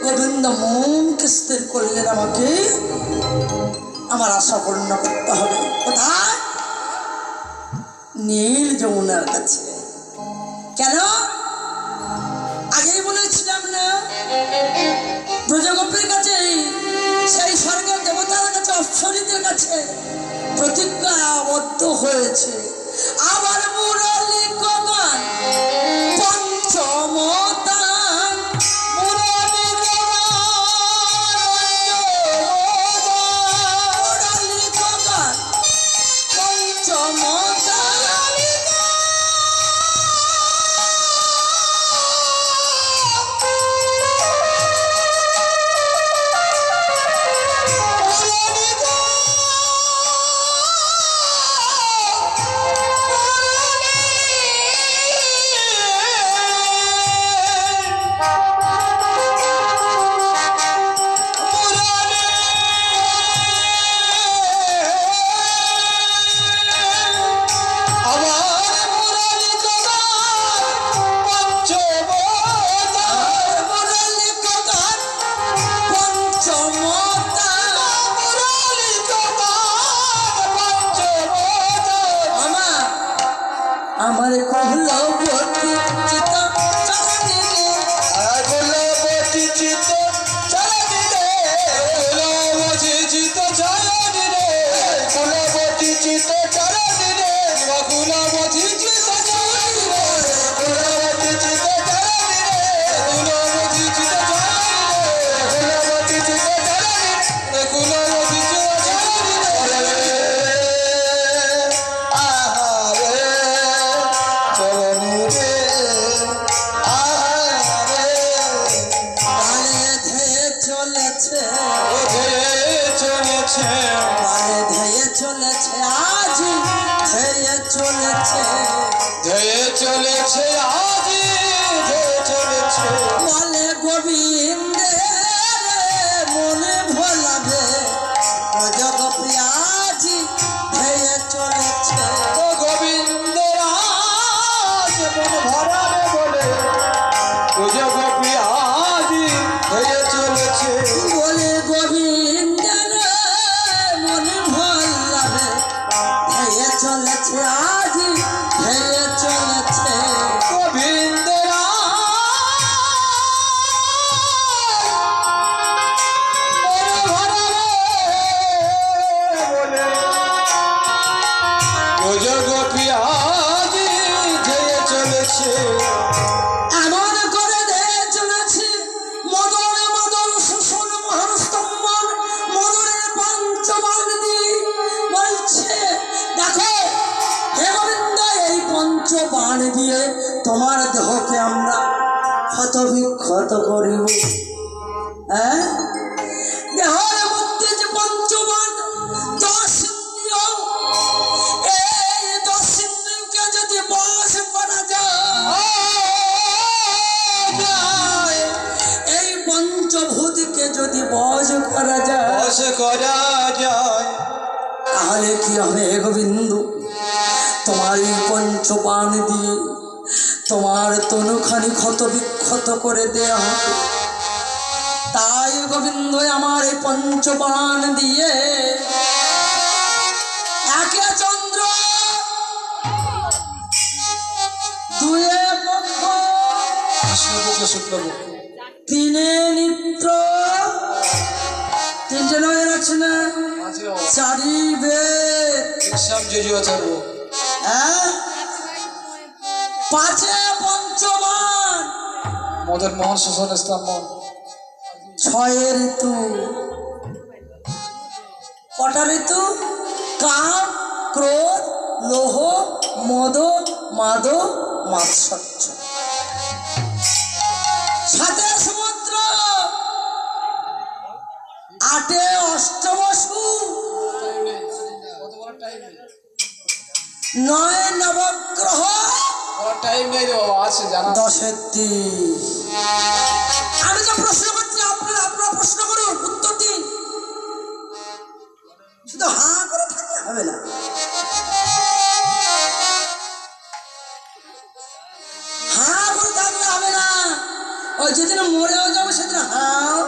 গোবিন্দ মনকে স্থির করলেন, আমাকে আমার আশা পূর্ণ করতে হবে। কোথায়? নীল যমুনার কাছে। কেন? আগেই বলেছিলাম না, ব্রজগোপীর কাছে, সেই স্বর্গের দেবতার কাছে, অপ্সরীদের কাছে প্রতিজ্ঞাবদ্ধ হয়েছে। আবার মুরলী গগন পঞ্চমতা, মুরলী গগন পঞ্চমতা, আমার কুলবতী চিত চরণে রে, কুলবতী চিত চরণে রে, কুলবতী চিত চরণে রে, কুলবতী চিত চরণে রে, কুলবতী চিত চরণে রে, কুলবতী চিত চরণে রে, কুলবতী চিত চরণে রে, কুলবতী চিত চরণে রে, কুলবতী চিত চরণে রে। বলে গোবিন্দের মনে ভোলাবে, ব্রজগোপী আজি ধেয়ে চলেছে। গোবিন্দের আজ মন ভরাবে বলে, ব্রজগোপী আজি ধেয়ে চলেছে। বলে গোবিন্দের মনে ভোলাবে, ধেয়ে চলেছে, আজি ধেয়ে চলেছে। গোবিন্দের এমন করে দিয়ে চলেছে। মদন মদন শোষণ মহাস্তম্ভন মদনের পঞ্চবাণ দিয়ে বলছে, দেখো হে গোবিন্দ, এই পঞ্চবাণ দিয়ে তোমার দেহকে আমরা ক্ষত বিক্ষত করিব। হ্যাঁ, দেহের মধ্যে যে পঞ্চবাণ, 10 ইন্দ্রিয়, এই 10 ইন্দ্রিয়কে যদি বশ করা যায়, এই পঞ্চভূতকে যদি বশ করা যায়, তাহলে কি হবে হে গোবিন্দ? তোমার এই পঞ্চবাণ দিয়ে তোমার তনুখানি ক্ষত বিক্ষত করে দেয়া হবে। তাই গোবিন্দ আমার এই পঞ্চবাণ দিয়ে, একে চন্দ্র, দুয়ে পক্ষ, তিনে নিত্র, তিনটে নয় রাখছে না, 4ই বেদ, হ্যাঁ, 5এ পঞ্চবাণ, মদন মোহন শোষণ স্তম্ভন, 6 ঋতু। কটা ঋতু? কাম, ক্রোধ, লোহ, মদ, মাদ, মাৎসর্য। 7এ সমুদ্র, 8এ অষ্টবসু, 9 নবগ্রহ, 10 দিক। আমি তো প্রশ্ন করছি, আপনারা প্রশ্ন করুন, উত্তর দিন। শুধু হাঁ করে থাকলে হবে না। হাঁ করে থাকলে হবে না। ওই যেদিন মরেও যাবো সেদিন হাঁ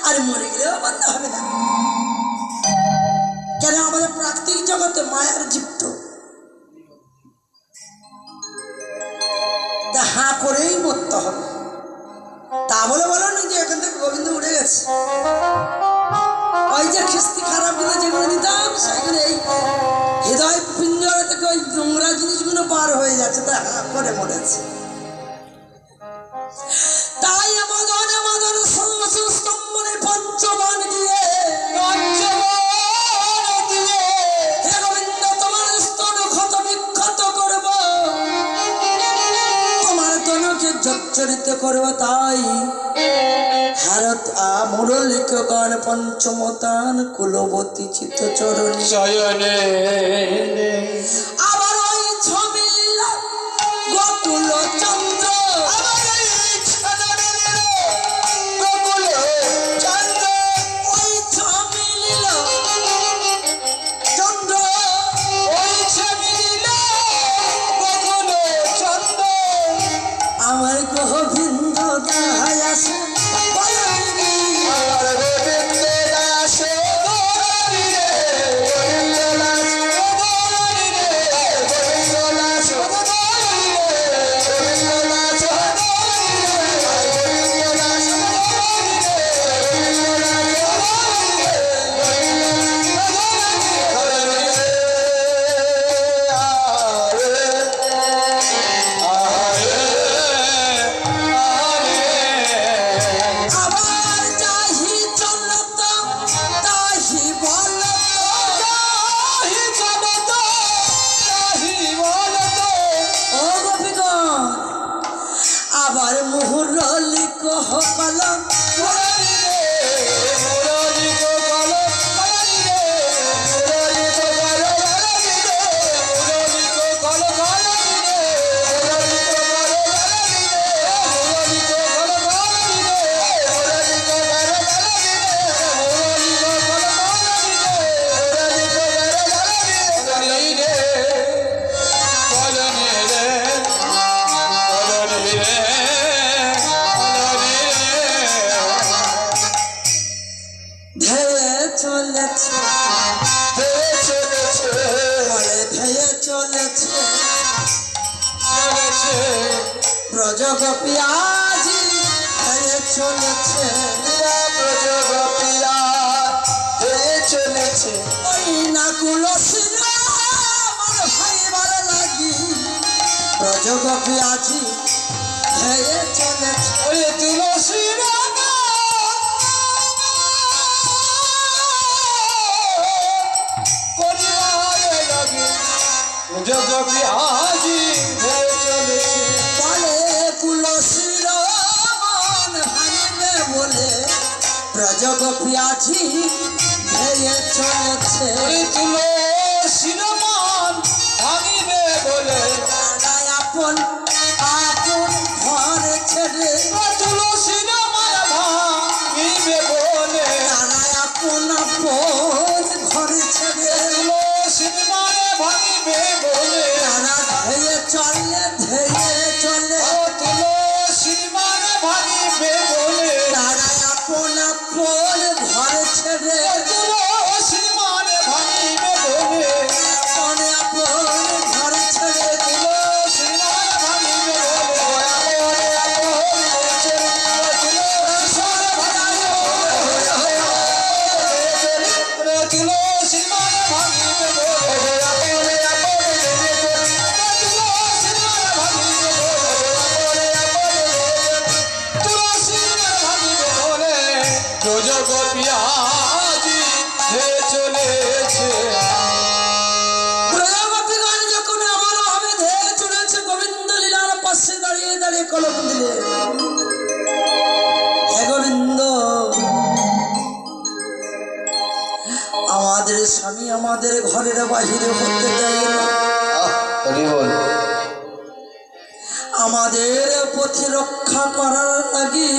আর মরে গেলেও বন্ধ হবে না। কেন আমাদের প্রাকৃতিক জগতে মায়ার জীবিত, তা হাঁ করেই মরতে হবে। তা বলে বলো না যে এখান থেকে গোবিন্দ উড়ে গেছে। ওই যে খিস্তি খারাপ গুলো যেগুলো দিতাম সেগুলো এই হৃদয় পিঞ্জরা থেকে ওই নোংরা জিনিসগুলো পার হয়ে যাচ্ছে, তা হাঁ করে মরেছে। তাই আমাদের স্তম্ভনে পঞ্চবান দিয়ে হে গোবিন্দ তোমার স্তন ক্ষত বিক্ষত করব, তোমার তনুকে জর্জরিত করব। তাই ভারত আমরলিক গান পঞ্চমতান কুলবতী চিত্ত চরণী শয়নে আবার ওই ছবিল গোকুল চন্দ্র ওই ছবিল চন্দ্র আমার গোবিন্দ দায় আছে আবার মুহুরলি কহকাল ধেয়ে চলেছে ধেয়ে চলেছে ব্রজগোপী আজি ধেয়ে চলেছে ওই নাকুল আমার ভাইবার লাগি ব্রজগোপী আজি ধেয়ে চলেছে তুলসী জগপি আজি হয়ে চলেছে বলে তুলসীর মন ভাঙবে বলে ব্রজগোপী আজি ধেয়ে চলেছে তুলসীর মন ভাঙিবে বলে আপন আপন ঘর ছেড়ে তুলসীর মায়া ভাঙিবে বলে তারা আপন আপন ঘর ছেড়ে তুলসীর মায়া ভাঙিবে বলে তারা ধেয়ে চলে ধেয়ে চলে তুলসীর মায়া ভাঙিবে বলে তারা আপন আপন ঘর ছেড়ে তুলসীর মায়া ভাঙিবে বলে আপন আপন ঘর ছেড়ে তুলসীর মায়া ভাঙিবে বলে তুলসীর মায়া ভাঙিবে জগপিয়াজি হয়ে চলেছে প্রজাপতিগণ যখন আমারও হবে ধেয়ে চলেছে গোবিন্দ লীলার পাশে দাঁড়িয়ে দাঁড়িয়ে কলম দিলে হে গোবিন্দ আমাদের স্বামী আমাদের ঘরের বাহিরে হতে দেয় না, আমাদের পথে রক্ষা করার লাগি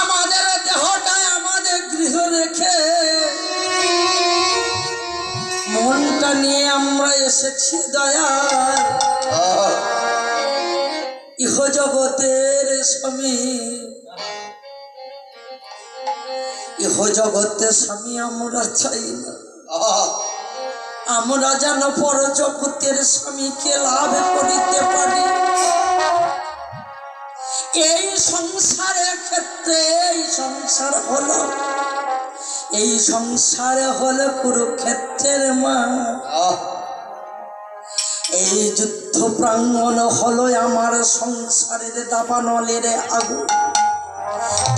আমাদের দেহটায় আমাদের গৃহ রেখে মনটা নিয়ে আমরা এসেছি দয়াল। ইহ জগতের স্বামী, ইহ জগতের স্বামী আমরা চাই না। আমরা যেন পর জগতের স্বামীকে লাভ করিতে পারি। এই সংসারের ক্ষেত্রে এই সংসারে হলো কুরুক্ষেত্রের মা। এই যুদ্ধ প্রাঙ্গণ হলো আমার সংসারের দাবানলের আগুন।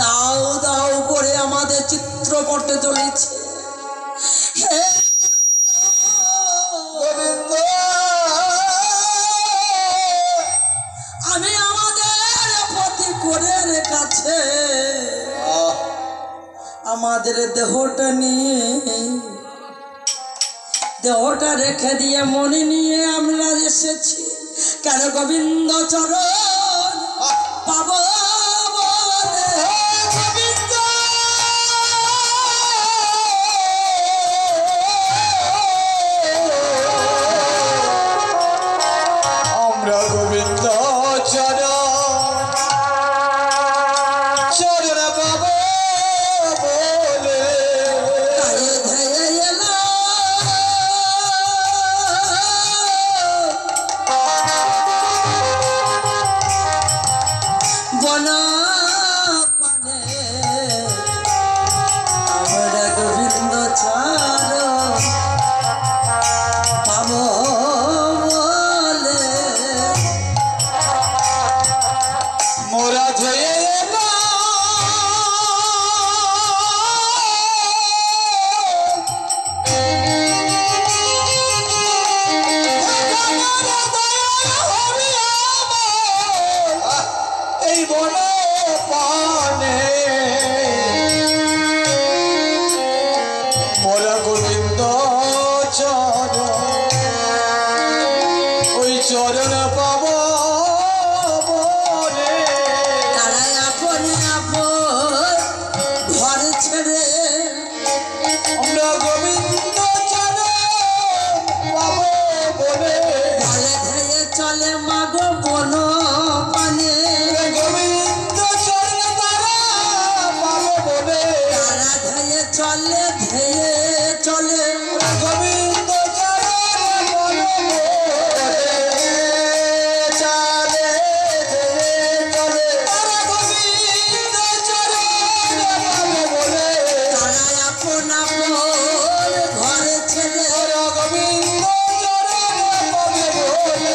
দাও দাও করে আমাদের চিত্রপটে চলেছে। হে গোবিন্দ, আমি আমাদের প্রতিকূলের কাছে আমাদের দেহটা নিয়ে, দেহটা রেখে দিয়ে মনে নিয়ে আমরা এসেছি। কেন গোবিন্দ চরণ পাব বলে। গোবিন্দ আমরা গোবিন্দ চরণ পাবো বলে গায়ে ধেয়ে এলো বনা পানে আমরা গোবিন্দ চরণ পাব বলে। মোরা ধেয়ে এলাম এই বন পানে। মোরা গোবিন্দ চরণ, ওই চরণ পাব বলে। তারাই আপন আপন ঘর ছেড়ে আমরা গোবিন্দ চরণ পাব বলে। ঘরে ধেয়ে চলে মাগো বন পানে। গোবিন্দ চরণ তারা পাব বলে। তারা ধেয়ে চলে ধেয়ে চলে গোবিন্দ চরণ পাব বলে। চলে চলে তারা গোবিন্দ চরণ পাব বলে। তারাই আপন আপন ঘরে ছেড়ে তারা গোবিন্দ চরণ পাব বলে।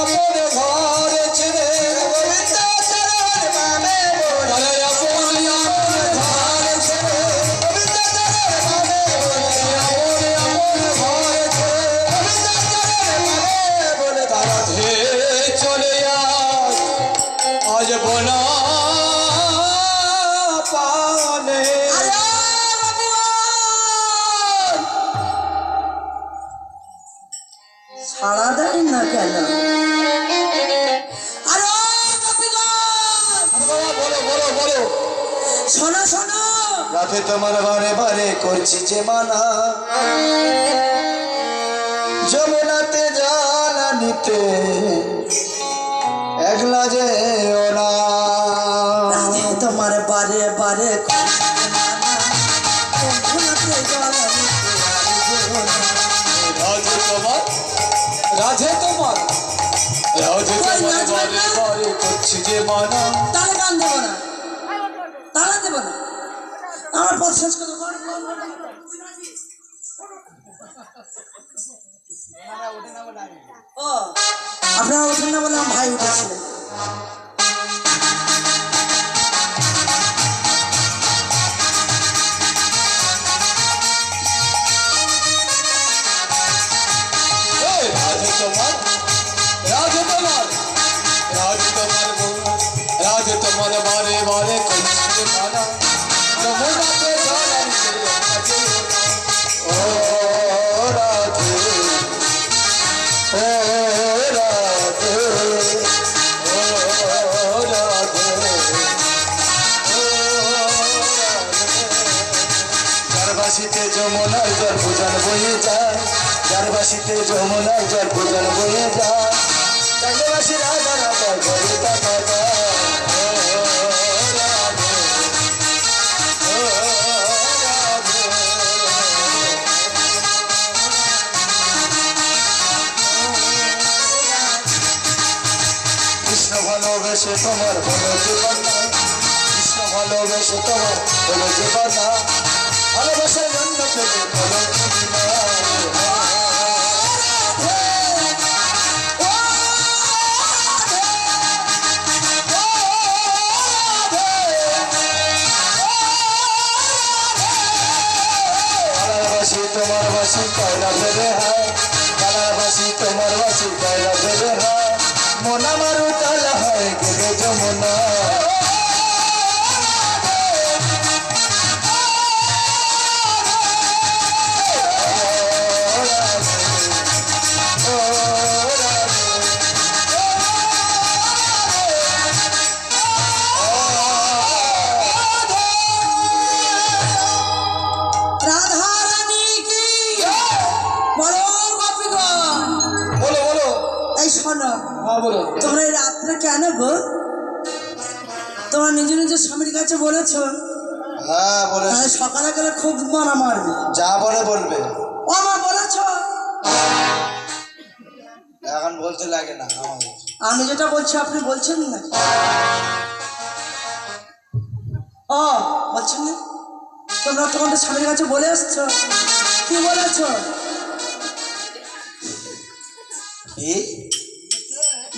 আপন ঘর ছেড়ে গোবিন্দ চরণ পাবে বলে। তারা আপন ঘর ছেড়ে গোবিন্দ চরণ পাবে বলে। আপন ঘর ছেড়ে গোবিন্দ চরণ পাবে বলে। তারা ধেয়ে চলে আজ বনা পানে। আরে ভগবান! সাড়া দেয় না কেন? আরে গোপীগণ! বাবা, বলো বলো বলো। শোনো শোনো, রাতে তোমার বারে বারে করছি যে মানা, যমুনাতে জল নিতে একলা যে ওনা। রাধে তোমার বারে বারে রাধে তোমার রাধে তোমার রাধে তোমার বারে বারে করছি যে মানা। তাহলে গান দেবো না, তাহলে দেবো না। আমার পথ শেষ করে দাও। ও আপনারা ওঠেন না বলে আমার ভাই উঠেছিলেন। এই রাধে তোমার রাধে তোমার রাধে তোমার রাধে তোমার বারে বারে করছি যে মানা, যমুনাতে জল নিতে একলা যে ওনা। ও রাধে ও রাধে ও রাধে ও রাধে। যার বাসিতে যমুনার জল ভুজন বয়ে যায়, যার বাসিতে যমুনার জল ভুজন বয়ে যায়। চাকরিবাসী রাজা ভালোবেসে তোমার হলো জীবন না, কৃষ্ণ ভালোবেসে তোমার হলো জীবন না, ভালোবাসার জন্য পেলে হলো তোমার বাসি কয়লা ফেলে হয়, কালার বাসি তোমার বাসি কয়লা ফেলে হয়, মন আমার উতালা হয় গেলে যমুনা। রাধারানী কি বলো গোপীগণ, বলো বলো। এই শোনো, হ্যাঁ বলো। তোমরা এই রাত্রে কেন গো তোমার নিজ নিজের স্বামীর কাছে বলেছো? হ্যাঁ বলে, তাহলে সকালে গেলে খুব মারা মারবে। যা বলে বলবে, ও আমার বলেছো? এখন বলতে লাগে না আমার। আমি যেটা বলছি আপনি বলছেন না? ও বলছেন না? তোমরা তোমাদের স্বামীর কাছে বলে আসছো? কি বলেছো?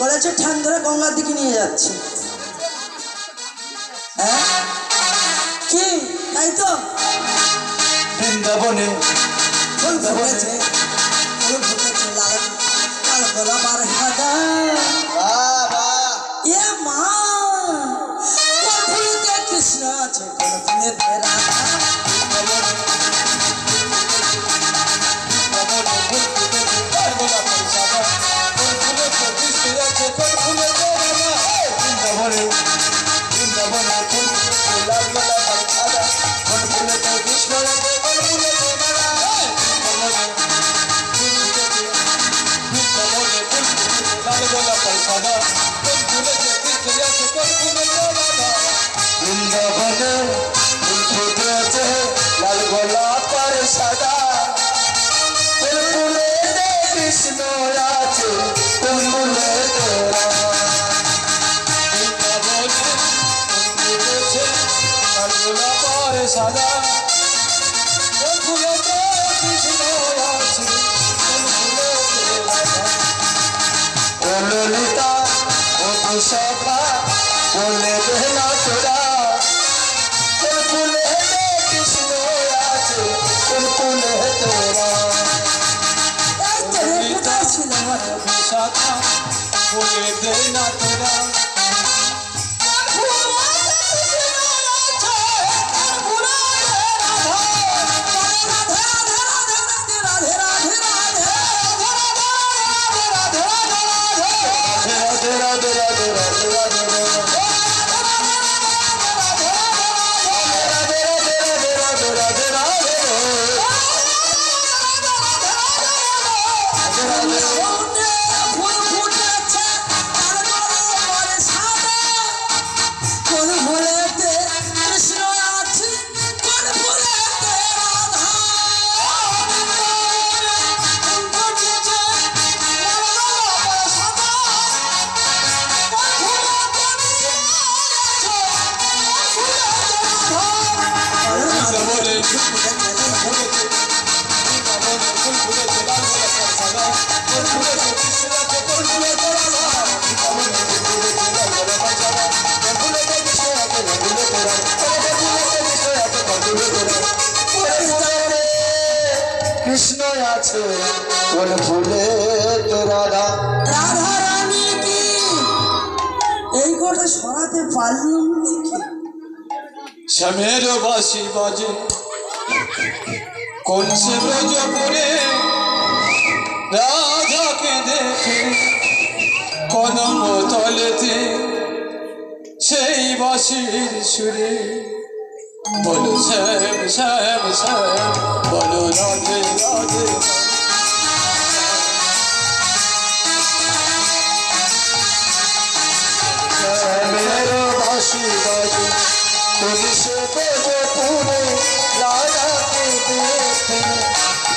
বলেছে ঠ্যাং ধরে গঙ্গার দিকে নিয়ে যাচ্ছে। হ্যাঁ কি তাই তো? বৃন্দাবনে ফুল ফুটেছে, ফুল ফুটেছে লাল লাল গোলাপার সাদা। এ মা, কোন ফুলেতে কৃষ্ণ আছে, কোন ফুলেতে রাধা। বৃন্দাবনে ফুল ফুটেছে লাল গোলাপের সাদা, ফুল ফুলেতে কৃষ্ণ আছে, ফুল ফুলেতে রাধা। বৃন্দাবনে ফুল ফুটেছে লাল গোলাপের সাদা, ফুল ফুলেতে কৃষ্ণ আছে, ফুল ফুলেতে রাধা। ও ললিতা ও তুষারা বলে দে না তোরা, ফুল ফুলেতে কৃষ্ণ আছে, ফুল ফুলেতে রাধা। এই তো রে, কোথায় ছিল আমার? শাখা বলে দে না তোরা, রাধে রাধে রাধে রাধে রাধে রাধে রাধে রাধে রাধে কৃষ্ণ আছে, কোন ফুলে রাধা। রাধারানী কি এই কথা সরাতে পারলাম দেখি। শ্যামের বাসি বাজে কোন সে ব্রজপুরে, রাধাকে দেখে কদম তলেতে সেই বাসির সুরে, বলো শ্যাম শ্যাম শ্যাম, বলো রাধে রাধে। শ্যামের বাসি বাজে কোন সে ব্রজপুরে, রাধাকে দেখে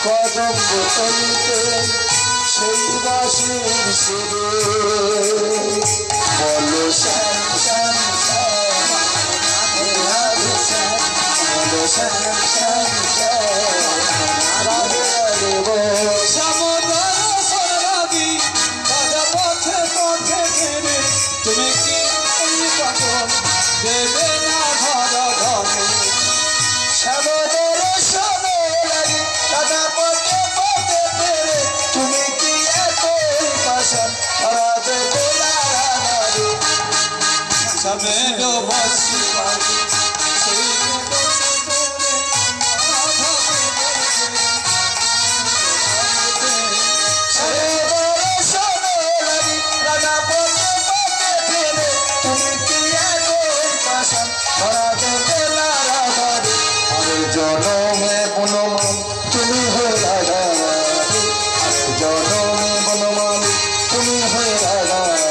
কদম তলিতে সেই বাঁশির সুরে বলো শ্যাম শ্যাম শ্যাম রাধে শ্যাম বলো শ্যাম শ্যাম শ্যাম রাধে রাধে বল সমুদ্র সরাবি দাদা পথে পথে ঘেরে তুমি কি এই পাগল দেবে না ঘর ঘরে শ্যামদের শোনো লাগে দাদা পথে পথে ফেরে তুমি কি এতই পাশান ধরা দেবে না রাধারে সমের বসি পাগি সেই বসে বলে শ্যামদের শোনো লাগে দাদা পথে পথে ফেরে তুমি কি এতই পাশান ধরা দেবে না রাধারে আমি জনমে বনমান তুমি হয়ে রাধারে আমি জনমে বনমান তুমি হয়ে রাধারে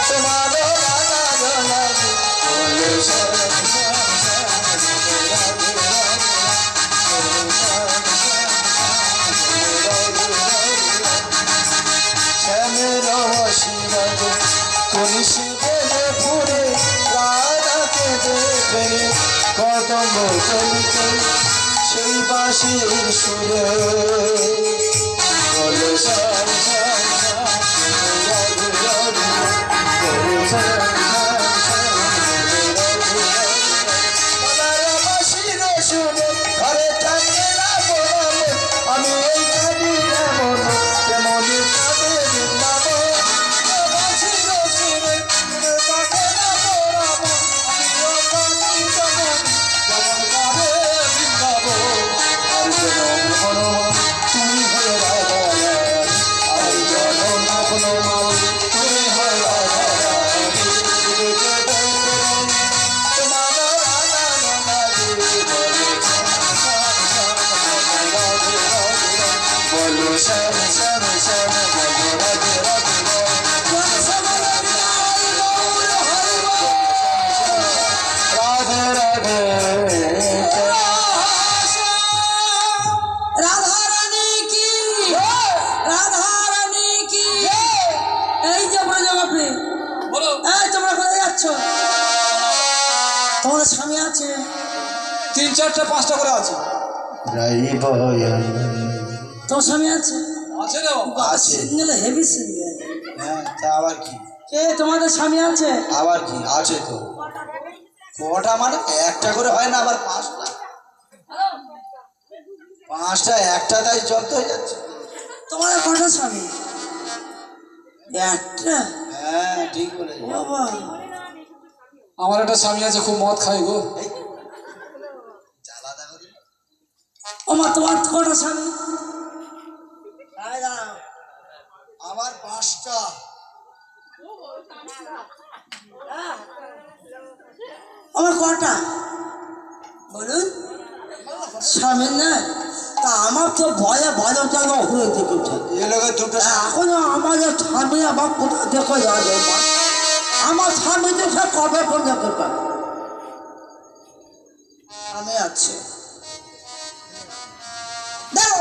তোমার রাধা লাগে বলে শ্যাম শ্যাম শ্যাম রাধে রাধে বলে শ্যাম শ্যাম শ্যাম রাধে রাধে শ্যামের আশীর্বাদ কনিশি দেবে ফুরে রাধাকে দেখে কদম চলতে সেই বাঁশির সুরে বলে শ্যাম শ্যাম শ্যাম রাধে রাধে বলে শ্যাম শ্যাম শ্যাম রাধে রাধে আমার বাঁশির সুরে ঘরে থাকে না বলাবো আমি এই কাঁদি এমন কেমন কাঁদে বৃন্দাবন বাঁশির সুরে তাকে না পড়াবো আমিও কাঁদি যেমন যেমন কাঁদে বৃন্দাবন আর জনম বনমান তুমি হয়ে রাধা রানী আর জনম বনমান তুমি হয়ে রাধা রানী তোমার রাধা রানী বলো শ্যাম শ্যাম শ্যাম বলো রাধে রাধে রাধে রাধে রাধা রানী কি রাধা রানী কি এই যে ব্রজগোপী বলো এই তোমরা কোথায় যাচ্ছ তোমাদের স্বামী আছে 3 4টা 5টা করে আছে রাই বয়ান তোমার স্বামী আছে আছে রে বাবা আছে। সিগন্যালে হেভি সিগন্যাল হ্যাঁ তা আবার কি কে তোমাদের স্বামী আছে আবার কি আছে তো কটা মানে একটা করে হয় না আবার পাঁচটা পাঁচটা একটা তাই জব্দ হয়ে যাচ্ছে তোমাদের কটা স্বামী একটা হ্যাঁ ঠিক বলে বাবা আমার একটা স্বামী আছে খুব মদ খাই গো জ্বালাদা করি ওমা তোমার কটা স্বামী এই দাঁড়াও। আমার পাঁচটা আমার কটা বলুন স্বামী না তা আমার তো ভয়ে ভয় জায়গা হয়ে দেখেছে এ লোকের দুটো এখনো আমাদের স্বামী আবার কোথা দেখে যাবে মা আমার স্বামী তো সে কবে পর্যন্ত পাবে স্বামী আছে দাও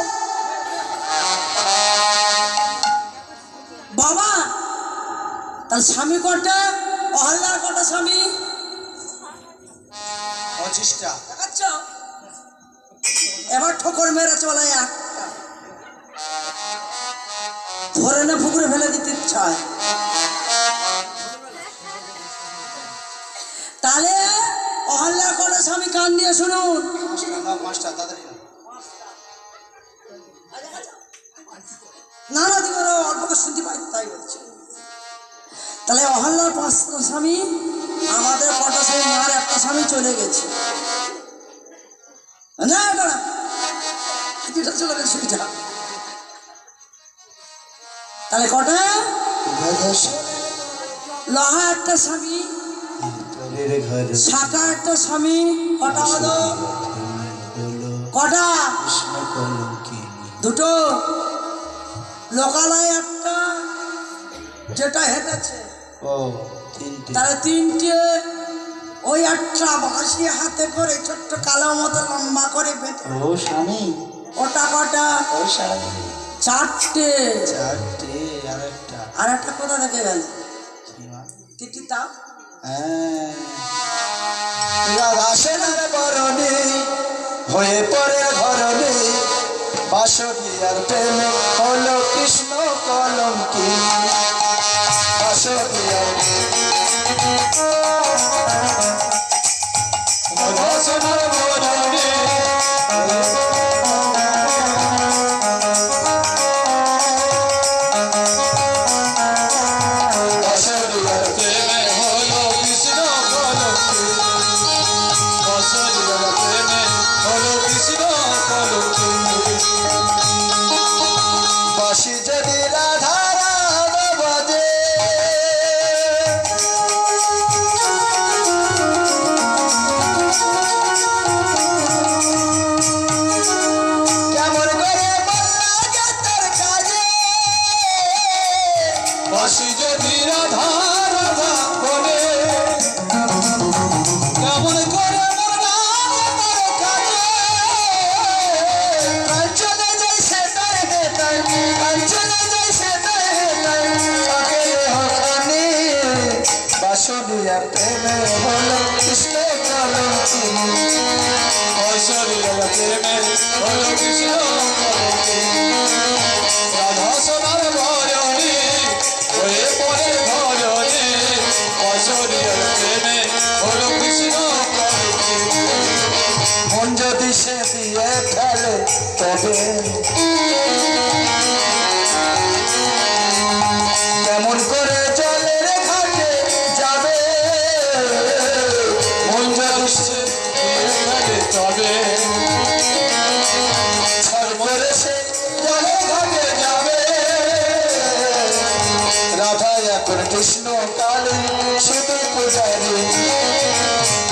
বাবা তার স্বামী কটা অহল্যার কটা স্বামী 25টা দেখাচ্ছ এবার ঠোকর মেরে চলে একটা ধরে না পুকুরে ফেলে দিতে ইচ্ছায় তাহলে অহল্যার কটা স্বামী কান দিয়ে শুনুন পাঁচটা তাড়াতাড়ি না না না দিবর অল্পকে শুনতে পাই তাই বলছে তাহলে অহল্যার 5টা স্বামী আমাদের কটা স্বামী মার একটা স্বামী চলে গেছে না এটা না যেটা চলে গেছে সেটা তাহলে কটা লোহা একটা স্বামী ঘরে শাখা একটা স্বামী কটা হলো কটা কৃষ্ণ কলঙ্কিনী দুটো লোকালয় একটা যেটা হেঁটেছে ও তিনটে তাহলে 3টে ওই একটা বাঁশি হাতে করে ছোট্ট কালো মতো লম্বা করে বেঁধে ও স্বামী ওটা কটা? ওই সারাদিন চারটে। চারটে আরেকটা আর একটা কোথা থেকে গেল? তিটি তাও রাসেনার বরণে হয়ে পড়ে ঘরণে বাসরিয়ার প্রেমে হলো কৃষ্ণ কলঙ্কি বাসরিয়ার রাসেনার বরণে বাসরিয়ার প্রেমে হলো কৃষ্ণ কলঙ্কি বাসরিয়ার প্রেমে হলো কৃষ্ণ কলঙ্কি বাঁশি যদি রাধা রাধা বাজে কেমন করে বললা তোর কাজে বাঁশি যদি রাধা রাধা বলে কেমন করে বললা তোর কাজে কাঞ্চনে জৈসে তার হেতাই কাঞ্চনে জৈসে তার হেতাই আকেলে হখানে বাসরিয়ার প্রেমে হলো কৃষ্ণ কলঙ্কি বাসরিয়ার প্রেমে হলো কৃষ্ণ কলঙ্কি রাধা সোনার ভজনে হয়ে পড়ে ভজনে বাসরিয়ার প্রেমে হলো কৃষ্ণ কলঙ্কি মন যদি সে দিয়ে ফেলে তবে কেমন করে জলের ঘাটে যাবে মন যদি সে দিয়ে ফেলে তবে সর্বরে সে জলের ঘাটে যাবে রাধা এখন কৃষ্ণ কালী শুধুই পূজারি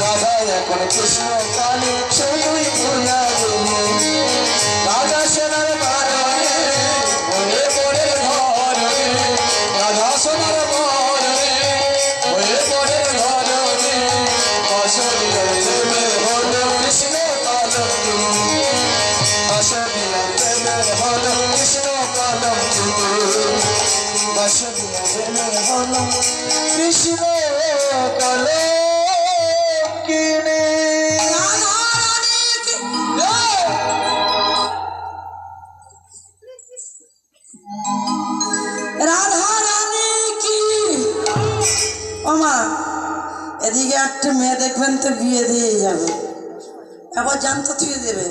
রাধা এখন কৃষ্ণ কালী শুধুই পূজারি রাধা সোনার বারণে হয়ে পড়ে ঘরে রাধা সোনার বারণে হয়ে পড়ে ঘরে বাসরিয়ার প্রেমে হলো কৃষ্ণ কলঙ্কি বাসরিয়ার প্রেমে হলো কৃষ্ণ কলঙ্কি বাসরিয়ার প্রেমে হলো কৃষ্ণ কলঙ্কিনী রাধা রানী কি? ও মা, এদিকে একটা মেয়ে দেখবেন তো বিয়ে দিয়ে যাবে, একবার জানতো থুয়ে দেবে,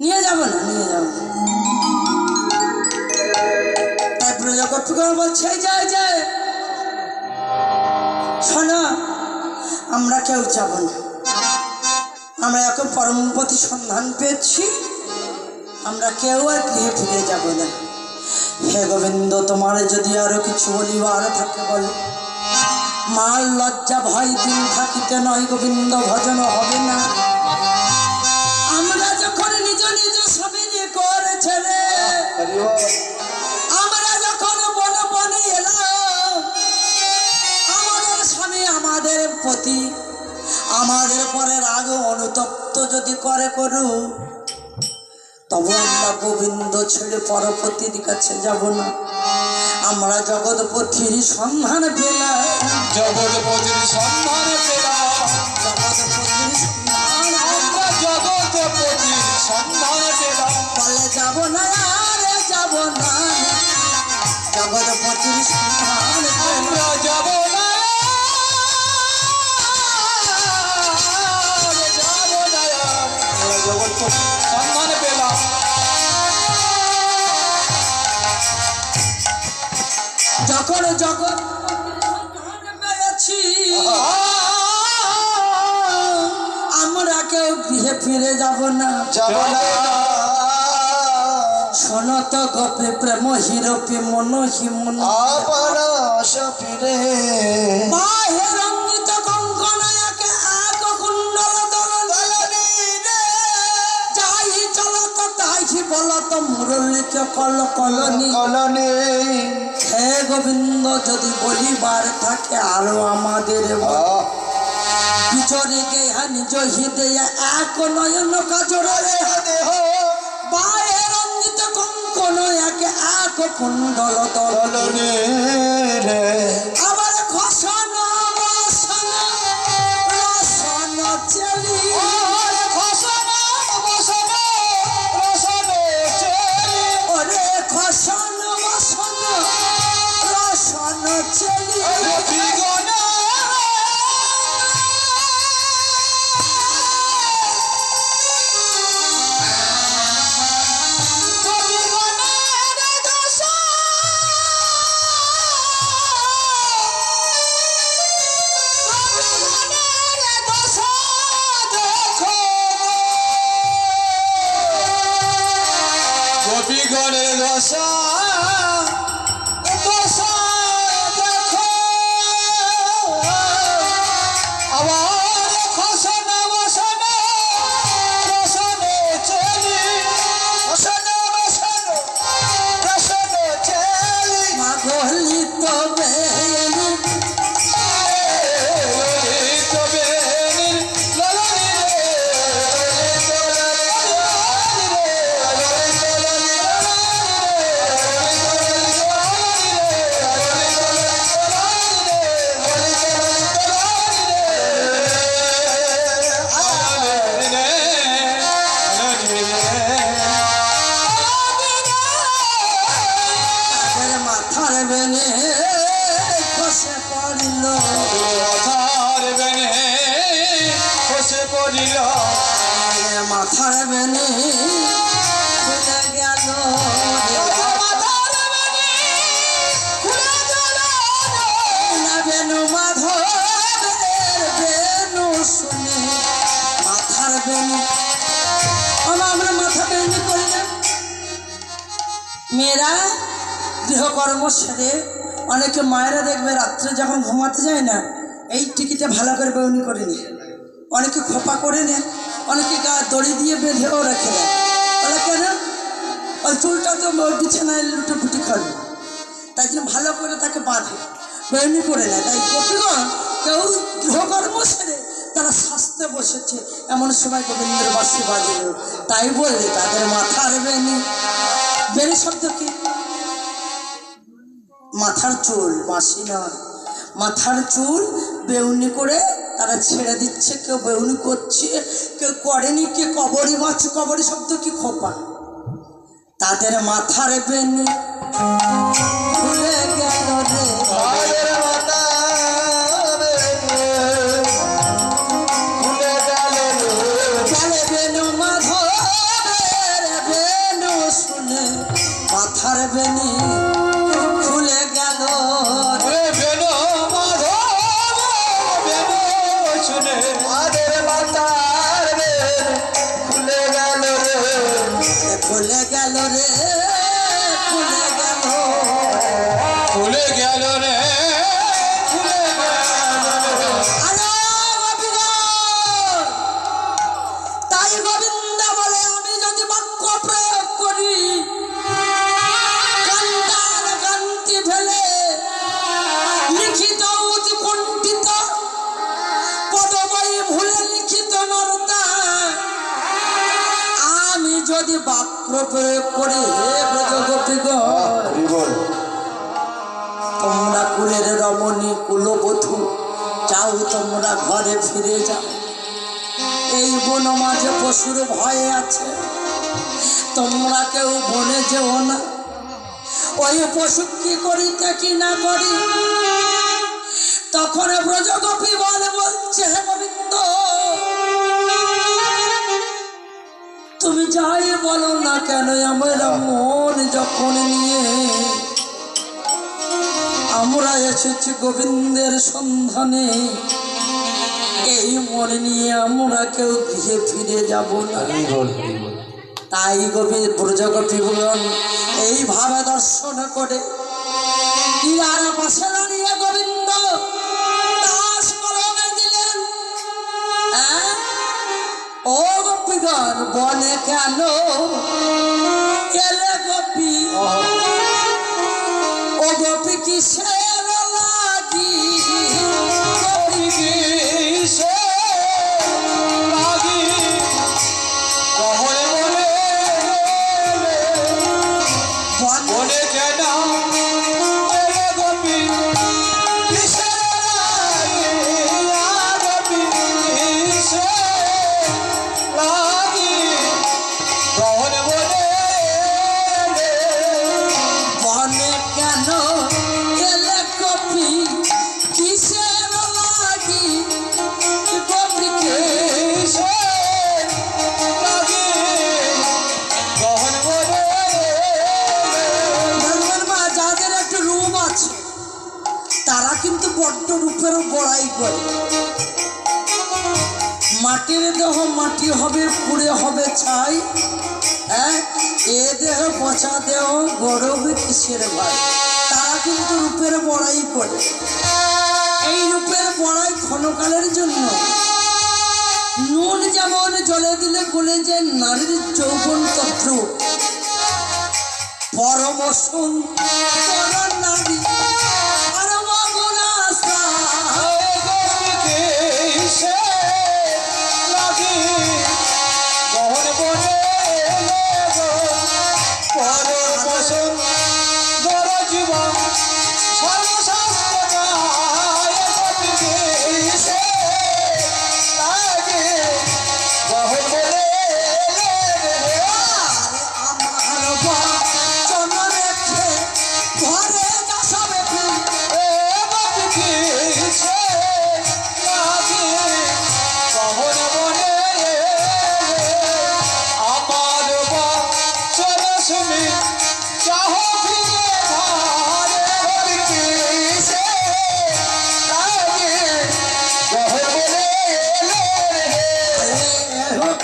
নিয়ে যাব না, নিয়ে যাব না। তাই প্রজাপতিগণ বলছে যায় যায় শোনো, আমরা কেউ যাব না, আমরা এখন পরমপতি সন্ধান পেয়েছি, আমরা কেউ আর গৃহে ফিরে যাব না। হে গোবিন্দ, তোমার যদি আরো কিছু বলিবার থাকে বলো। মার লজ্জা ভয় দিন থাকিতে নয় গোবিন্দ ভজন হবে না। আমরা যখন নিজ নিজ স্বামী করেছে রে, আমরা যখন বন বনে এলাম, আমাদের স্বামী আমাদের প্রতি আমাদের পরে রাগ অনুতপ্ত যদি করে করুক, তবু আমরা গোবিন্দ ছেড়ে পরপতির কাছে যাব না। আমরা জগৎপতির সন্ধান পেলাম, জগৎপতির সন্ধান পেলাম জগৎপতির সন্ধান আমরা জগৎপতির সন্ধান পেলাম বলে যাব না, আরে যাব না, জগৎপতির সন্ধান পেলাম। আমরা যাব না যাব না আমরা জগৎপতির সন্ধান পেলাম যখন জগৎ পেয়েছি, আমরা কেউ গৃহে ফিরে যাব না, যাব না শোনত গোপে প্রেম হিরপে মন হিমন আবার সফিরে বাহে রঞ্জিত কঙ্কন একে এক কুণ্ডল দলনি রে, যাই চলত তাই বলত মুরলিকে কল কলনি। কলনে হে গোবিন্দ, যদি বলিবার থাকে আরো আমাদের বল। বিচরে গেয়া নিজ হৃদয়ে এক নয়ন কাজরে দেহ বায়ে রঞ্জিত কঙ্কন এক এক কুণ্ডল দল রে আবার খসন বসন রসন চেলি ওরে খসন বসন রসন চেলি গোপীগণের দশা দশা দেখো আবার খসন বসন রসন চেলি খসন বসন রসন চেলি মাগলি তবে মাথার বেনে খসে পড়িল খসে পড়িল মাথার বেনে খুলে গেল বেনু মাধবের বেনু শুনে মাথার বেনু আমরা মাথা বেনি করি না মেয়েরা গৃহকর্ম সেরে অনেকে মায়েরা দেখবে রাত্রে যখন ঘুমাতে যায় না এই টিকিতে ভালো করে বেউনি করে নিয়ে অনেকে খোপা করে নেয় অনেকে গা দড়ি দিয়ে বেঁধেও রেখে দেয় বলে কেন ওই চুলটা তো বিছানায় লুটে ফুটি খাবে তাই জন্য ভালো করে তাকে বাঁধে বেউনি করে নেয় তাই গোপীগণ কেউ গৃহকর্ম সেরে তারা শাস্তে বসেছে এমন সময় গোবিন্দের বাঁশি বাজিল তাই বললে তাদের মাথার বেনি বেনি শব্দ কি মাথার চুল বাঁশি নয় মাথার চুল বেউনি করে তারা ছেড়ে দিচ্ছে কেউ বেউনি করছে কেউ করেনি কে কবরি বাঁচছে কবরি শব্দ কি খোপা তাদের মাথার বেনি খুলে গেল রে তাদের মাথা খুলে গেল গেলে বেনু মাধবের বেনু শুনে মাথার বেনি খুলে গেল রে বেনো মাধব বেনো শুনে তাদের মাথার খুলে গেল খুলে গেল রে খুলে গেল খুলে গেল রে খুলে আরে গোপীগণ! তাই গোবিন্দ বলে আমি যদি বাক্য প্রয়োগ করি কান্তার কান্তি ফেলে লিখিত উৎকণ্ঠিত পদবই ভুলে লিখিত নর্তা আমি যদি বাক্য প্রয়োগ করি হে ব্রজ গোপীগণ তোমরা কুলের রমণী কুলবধূ যাও তোমরা ঘরে ফিরে যাও এই বন মাঝে পশুর ভয় আছে তোমরা কেউ বনে যেও না ওই পশু কি করিতে কি না করি তখন ব্রজ গোপী বলছে হে গোবিন্দ তুমি যাই বলো না কেন আমরা মন যখন নিয়ে আমরা এসেছি গোবিন্দের সন্ধানে এই মন নিয়ে আমরা কেউ গৃহে ফিরে যাব না তাই ব্রজ গোপীগণ এইভাবে দর্শন করে ইলার পাশে দাঁড়িয়ে গোবিন্দ দাস কলমে দিলেন ও গোপীগণ বনে কেন এলে গোপী ও গোপী কিসের লাগি গোপী কিসের গহন বনে বনে কেন এলে কপি কিসের লাগি কপিকে গহন বনে ধর্মের মা যাদের একটা রূপ আছে তারা কিন্তু বড্ড রূপেরও বড়াই করে। মাটির দেহ মাটি হবে, পুড়ে হবে ছাই। হ্যাঁ, এ দেহ পচা দেহ গরবে কিসের ভাই, তারা কিন্তু রূপের বড়াই করে। এই রূপের বড়াই ক্ষণকালের জন্য। নুন যেমন জলে দিলে গলে যায়, নারীর যৌবন তত্র পরম সুন্দর নারী আর মগনাস্তা গহন বনে পরম দর জীবন সর্বশাস্ত্র গহন বনে আমার বচন রেখে ঘরে যাবে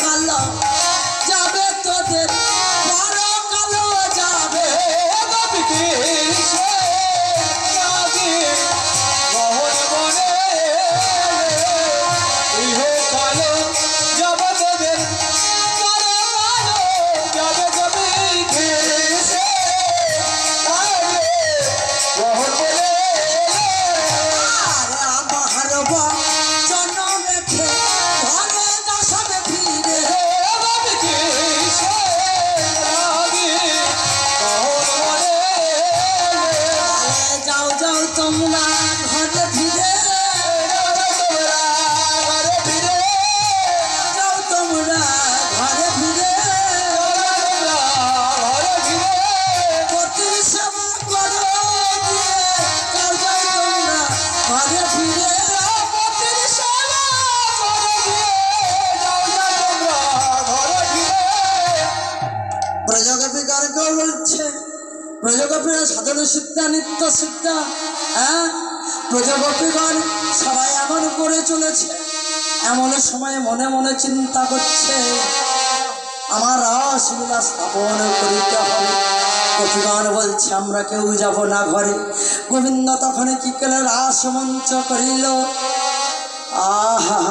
কালো যাবে তোদের বড় কালো যাবে আরে আমার বচন রেখে ঘরে যাবে ফিরে যাও যাও তোমরা ঘরে ফিরে যাও তোমরা ঘরে ফিরে পতির সেবা করো দিয়ে যাও যাও তোমরা ঘরে ফিরে পতির সেবা করো দিয়ে যাও যাও তোমরা ঘরে ফিরে। প্রজাপতি কার কেউ বলছে, প্রজাপতিরা সাধন সিদ্ধা নিত্য সিদ্ধা। হ্যাঁ, প্রজাপতিগণ সবাই এমন করে চলেছে। এমন সময় মনে মনে চিন্তা করছে আমার রাসলীলা স্থাপন করিতে হবে। গোপীগণ বলছে আমরা কেউ যাব না ঘরে। গোবিন্দ তখন কি করে রাস মঞ্চ করিল। আহা,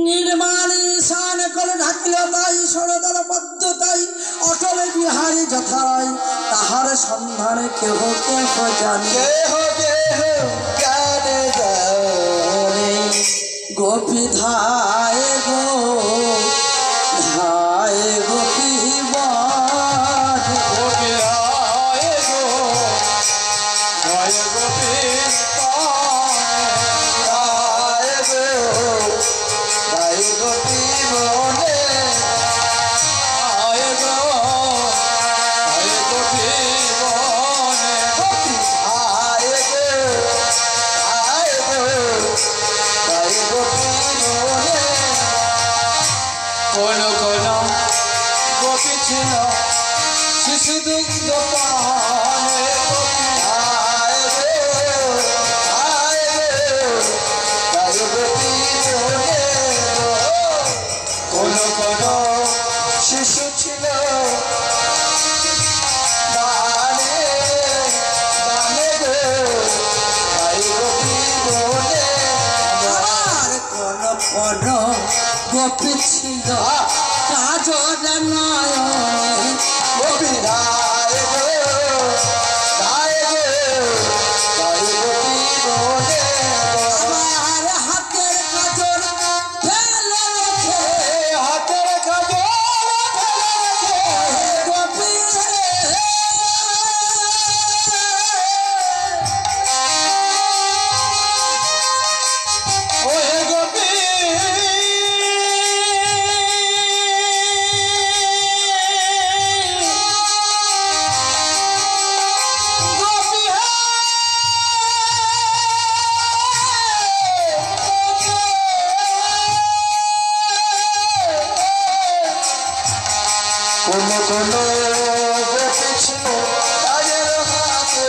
নির্মাণ ঈশান করে ঢাকিল তাই, সরদল পদ্ম তাই, অটল বিহারী যথায়, তাহার সন্ধানে কেহ কেহ জানে। গোপী ধায় গো ধায় গোপী বন কোন কোন গোপী ছিল শিশু দুগ্ধ পানে কোন কোন শিশু ছিল দানে দানে গো তাই গোপী বনে আর কোন কোন গোপী ছিল কাজর নয়ন গোপী রায় গো রায় গো তাই গোপী বনে আমার হাতের কাজর ফেলে রেখে হাতের কাজল ফেলে রেখে গোপী ওহে গোপী কোনো কোনো গোপী ছিল তাদের হাতে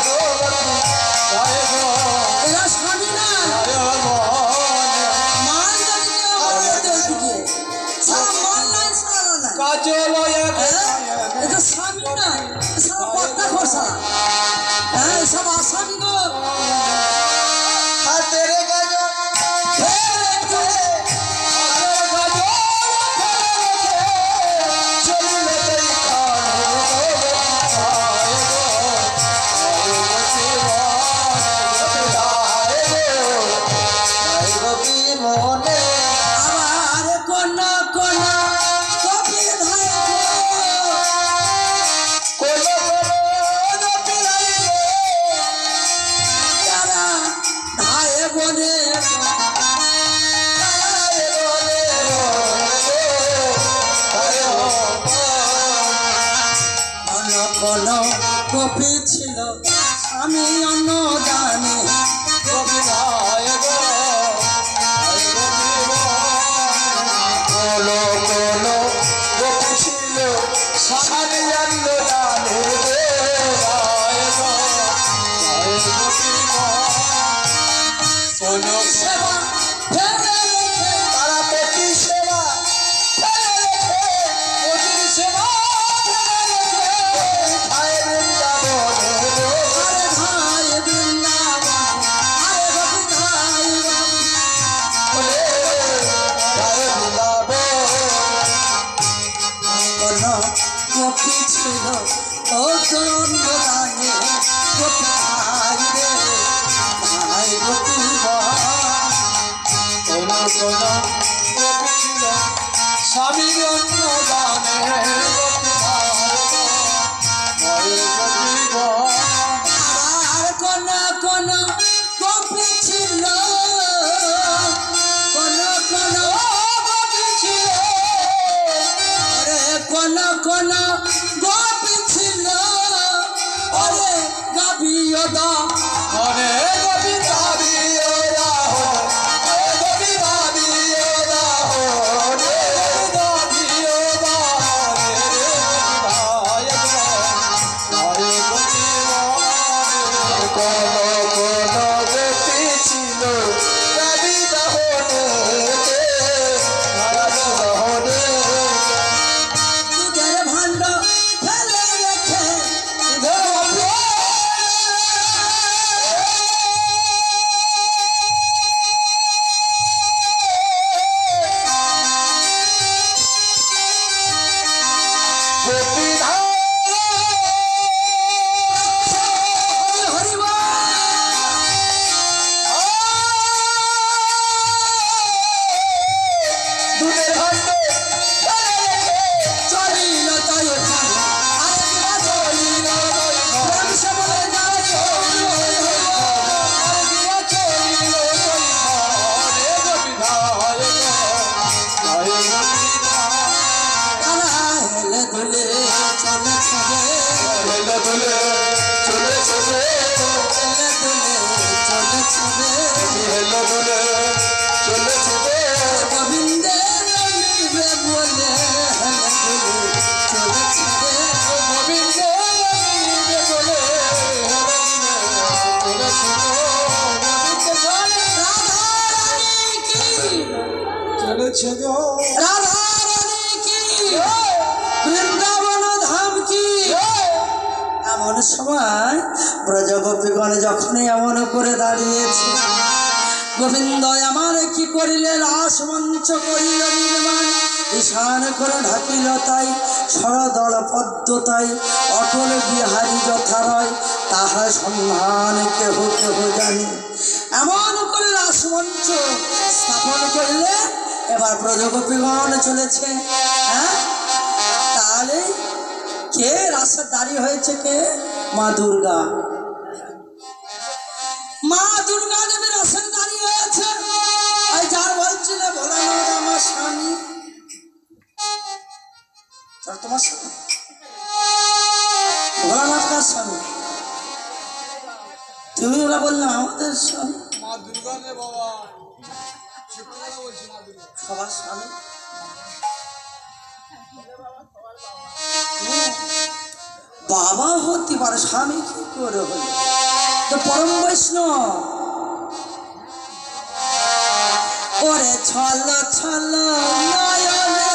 দৌলতি যায় গো এরা স্বামী না যায় মনে মান জানি কে হবে ওদিকে সারা মান নাই সারা নাই কাজল এটা স্বামী না সারা পর্দা খোসা হ্যাঁ সব আসামি গো হাতের গাজল আবার কোন কোন কপিল ভাই তারা ভাই বনে কোন কোন কপি ছিল আমি অন্নদানে সেবা ফেলে রেখে তারা প্রতি সেবা ফেলে রেখে অতির সেবা ফেলে রেখে ঠায় বৃন্দাবনে আরে ভাই বৃন্দাবন আরে গোপী ভাই বলে ঠায় বৃন্দাবন কোন কপি ছিল ও অন্নদানে গোপী ভাই রে ভাই গোপী কোন কোন গোপী ছিল স্বামীর অন্নদানে আর কোন কোন কপি ছিল কোন কোন কপি ছিল আরে কোন কোন কপি ছিল আরে গাবিও দা মনে গোপী ভাবি ওরা হরে গোপী ভাবি ওরা হরে গোপী ওরা হরে ভাই হরে গোপী কোন কোন গোপী ছিল রবি দহনে দহনে দুধের ভাণ্ড ফেলে রেখে হরিবা চলিল তাই আরে কিবা চলিল প্রেম সে বলে যায় হেলে দুলে চলে ছবে হেলে দুলে চলে ছবে গোবিন্দের নিবে বলে হেলে দুলে চলে ছবে রাধারানী কি চলেছে গো রাধারানী কি বৃন্দাবন ধাম কি এমন সময় ব্রজগোপীগণ যখনই এমন করে দাঁড়িয়েছে গোবিন্দ আমার কি করিলে রাস মঞ্চ করিল নির্মাণ ঈশান করে ঢাকিল তাই সরদল পদ্ম তাই অটল বিহারী যথারয় তাহার সন্ধান কেহ কেহ জানি এমন করে রাসমঞ্চ স্থাপন করলে এবার ব্রজগোপীগণ চলেছে হ্যাঁ তাহলে কে রাসের দাঁড়িয়ে হয়েছে কে মা দুর্গা দেবী রাসের দাঁড়িয়ে হয়েছে এই যার বলছিলে ভোলানাথ আমার স্বামী তোমার স্বামী ভোলানাথ কার স্বামী তুমি ওরা বললে আমাদের স্বামী মা দুর্গা রে বাবা সত্যি কথা বলছি মা দুর্গা সবার স্বামী বাবা হতে পারে, স্বামী কি করে হলো? তো পরম বৈষ্ণব ওরে ছল ছল নয়নে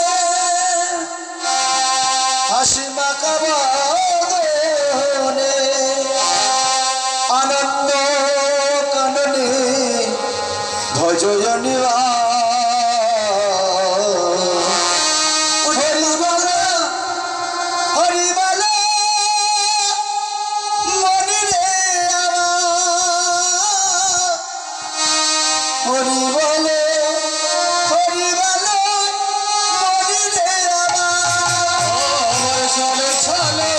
হাসি মাখা বদনে আনন্দ কাননে ভজয়নি হরি বল হরি বল মনি রে হরি বল হরি বল মনি রে আমার চলে চলে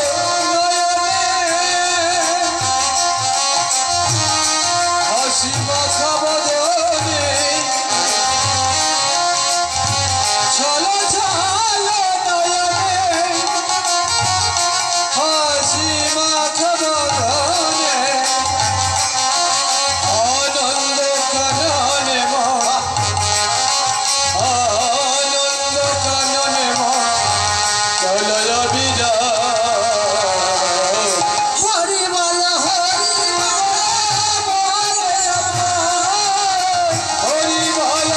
হাসি মাখা বদনে চলো চলো নয়নে হাসি মাখা বদনে আনন্দ কাননে আনন্দ কাননে চলো বিরাট হরি বল হরি বল হরি বল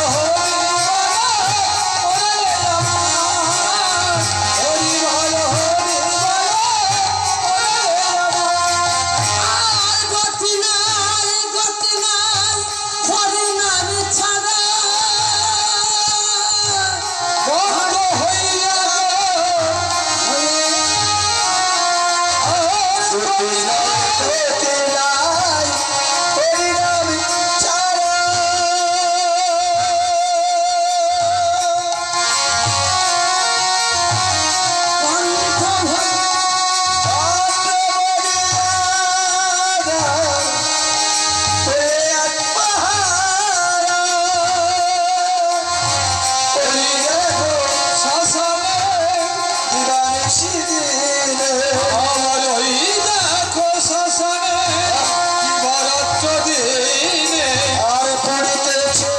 হরি বল আর গতি নাই হরি নাম ছাড়া বন্ধ হইয়া গতি নাই হরি নাম ছাড়া কণ্ঠ ভয় আর পড়িতেছে